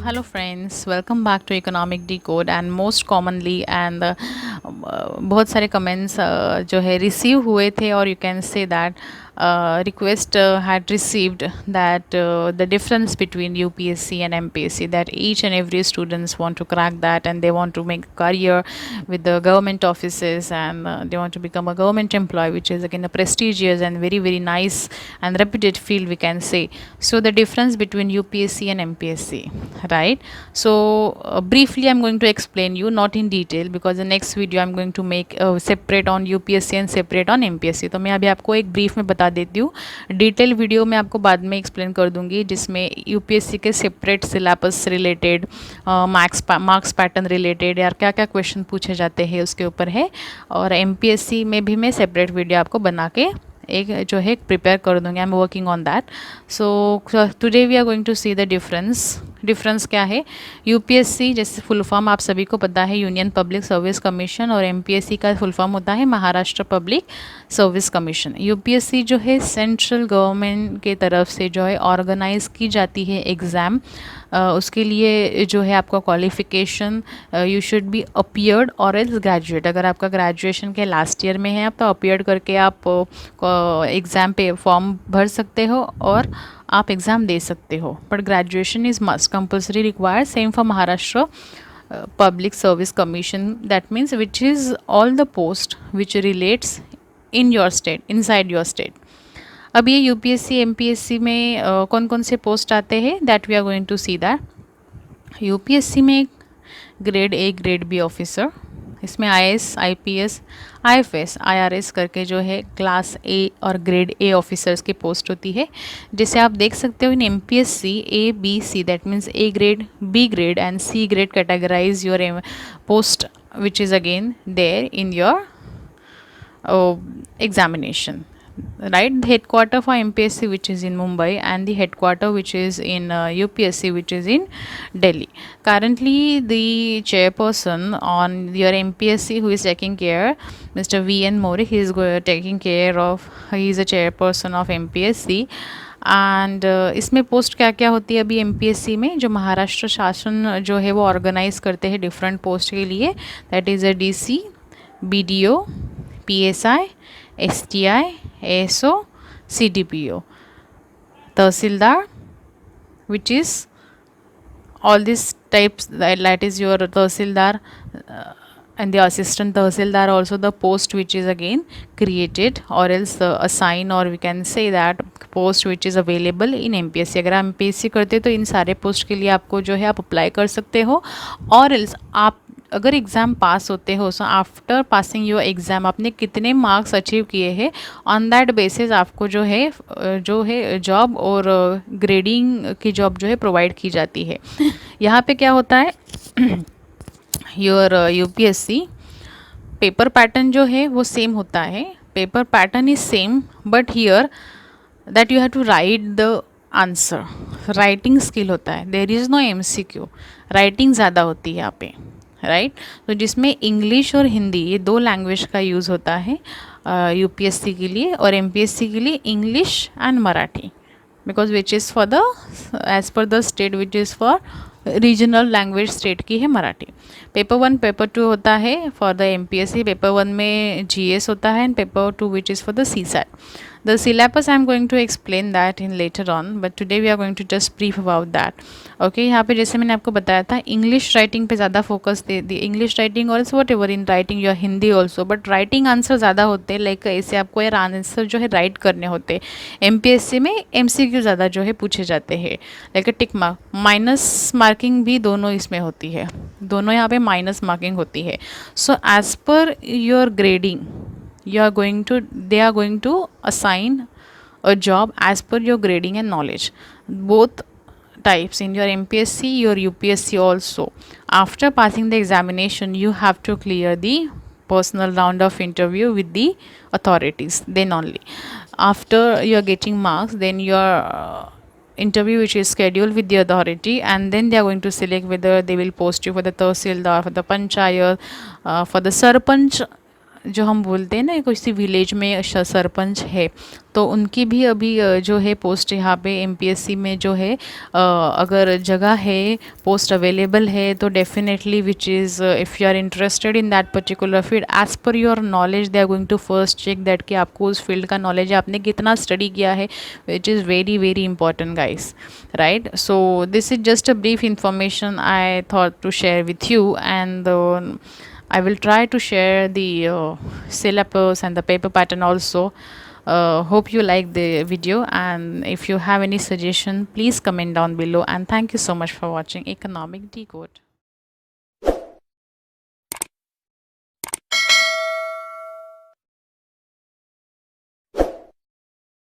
Hello friends, welcome back to Economic Decode and most commonly and बहुत सारे comments जो है रिसीव हुए थे और you can say that request had received that the difference between UPSC and MPSC, that each and every students want to crack that and they want to make a career with the government offices and they want to become a government employee, which is again a prestigious and very nice and reputed field, we can say. So the difference between UPSC and MPSC, right? So briefly I'm going to explain you, not in detail, because the next video I'm going to make separate on UPSC and separate on MPSC. तो मैं अभी आपको एक brief में बता देती हूँ, detail video मैं आपको बाद में एक्सप्लेन कर दूंगी, जिसमें यूपीएससी के separate syllabus related, marks pattern related या क्या क्या क्वेश्चन पूछे जाते हैं उसके ऊपर है, और एमपीएससी में भी मैं सेपरेट वीडियो आपको बना के एक जो है प्रिपेयर कर दूँगी. I am working on that. So today we are going to see the difference क्या है. यूपीएससी जैसे फुल फॉर्म आप सभी को पता है, यूनियन पब्लिक सर्विस कमीशन, और एमपीएससी का फुल फॉर्म होता है Maharashtra public service commission. UPSC जो है सेंट्रल गवर्नमेंट के तरफ से जो है ऑर्गेनाइज की जाती है एग्ज़ाम. उसके लिए जो है आपका qualification, you should be appeared और एल्स ग्रेजुएट. अगर आपका ग्रेजुएशन के लास्ट ईयर में है आप, तो अपीयर्ड करके आप एग्ज़ाम पे फॉर्म भर सकते हो और आप एग्ज़ाम दे सकते हो. But graduation is must compulsory required. Same for Maharashtra public service commission. That means which is all the post which relates in your state, inside your state. अब ये यूपीएससी एमपीएससी में कौन कौन से पोस्ट आते हैं, that we are going to see that. UPSC में grade A grade B officer, इसमें आईएएस आईपीएस आईएफएस आईआरएस करके जो है क्लास ए और ग्रेड ए ऑफिसर्स की पोस्ट होती है. जैसे आप देख सकते हो in MPSC A B C, that means A grade B grade and C grade categorise your post which is again there in your examination, right? The headquarter for MPSC which is in Mumbai and the headquarter which is in UPSC which is in Delhi. Currently the chairperson on your MPSC who is taking care, Mr. VN Mori, he is taking care of, he is a chairperson of MPSC. And इसमें post क्या क्या होती है अभी MPSC में, जो महाराष्ट्र शासन जो है वो ऑर्गेनाइज करते हैं डिफरेंट पोस्ट के लिए. That is a DC, BDO, PSI, STI, ASO, CDPO, tehsildar, which is all these types, that is your tehsildar and the assistant tehsildar also the post which is again created or else assigned, or we can say that post which is available in MPSC. अगर आप MPSC करते हो तो इन सारे post के लिए आपको जो है आप अप्लाई कर सकते हो. और एल्स आप अगर एग्ज़ाम पास होते हो, so after passing your exam आपने कितने मार्क्स अचीव किए हैं, ऑन दैट बेसिस आपको जो है जॉब और ग्रेडिंग की जॉब जो है प्रोवाइड की जाती है. यहाँ पे क्या होता है, योर यूपीएससी पेपर पैटर्न जो है वो सेम होता है. Paper pattern is same, but here that you have to write the answer. Writing skill होता है, there is no MCQ. Writing ज़्यादा होती है यहाँ पे, राइट? तो जिसमें इंग्लिश और हिंदी ये दो लैंग्वेज का यूज़ होता है यूपीएससी के लिए, और एमपीएससी के लिए English and Marathi, because which is for the as per the state which is for regional language state की है मराठी. पेपर 1 पेपर 2 होता है फॉर द एमपीएससी. पेपर 1 में जीएस होता है and paper 2 which is for the CSAT. The syllabus I am going to explain that in later on, but today we are going to just brief about that. Okay, यहाँ पे जैसे मैंने आपको बताया था इंग्लिश राइटिंग पे ज़्यादा focus they the. English writing also what ever in writing your Hindi also, but writing answer ज़्यादा होते हैं. लाइक ऐसे आपको यार आंसर जो है राइट करने होते हैं. एमपीएससी में एमसीक्यू ज़्यादा जो है पूछे जाते हैं, like tick mark, minus marking भी दोनों इसमें होती है. दोनों यहाँ पे माइनस मार्किंग होती है. So as per your grading they are going to assign a job as per your grading and knowledge, both types, in your MPSC, your UPSC also. After passing the examination you have to clear the personal round of interview with the authorities. Then only after you are getting marks, then your interview which is scheduled with the authority, and then they are going to select whether they will post you for the tahsildar, for the panchayat, for the sarpanch जो हम बोलते हैं ना किसी village में सरपंच है, तो उनकी भी अभी जो है पोस्ट यहाँ पे एमपीएससी में जो है अगर जगह है, पोस्ट अवेलेबल है, तो definitely which is if you are interested in that particular field, as per your knowledge they are going to first check that कि आपको उस फील्ड का नॉलेज है, आपने कितना स्टडी किया है, which is very very important guys, right? So this is just a brief information I thought to share with you, and I will try to share the syllabus and the paper pattern also. Hope you like the video, and if you have any suggestion, please comment down below, and thank you so much for watching Economic Decode.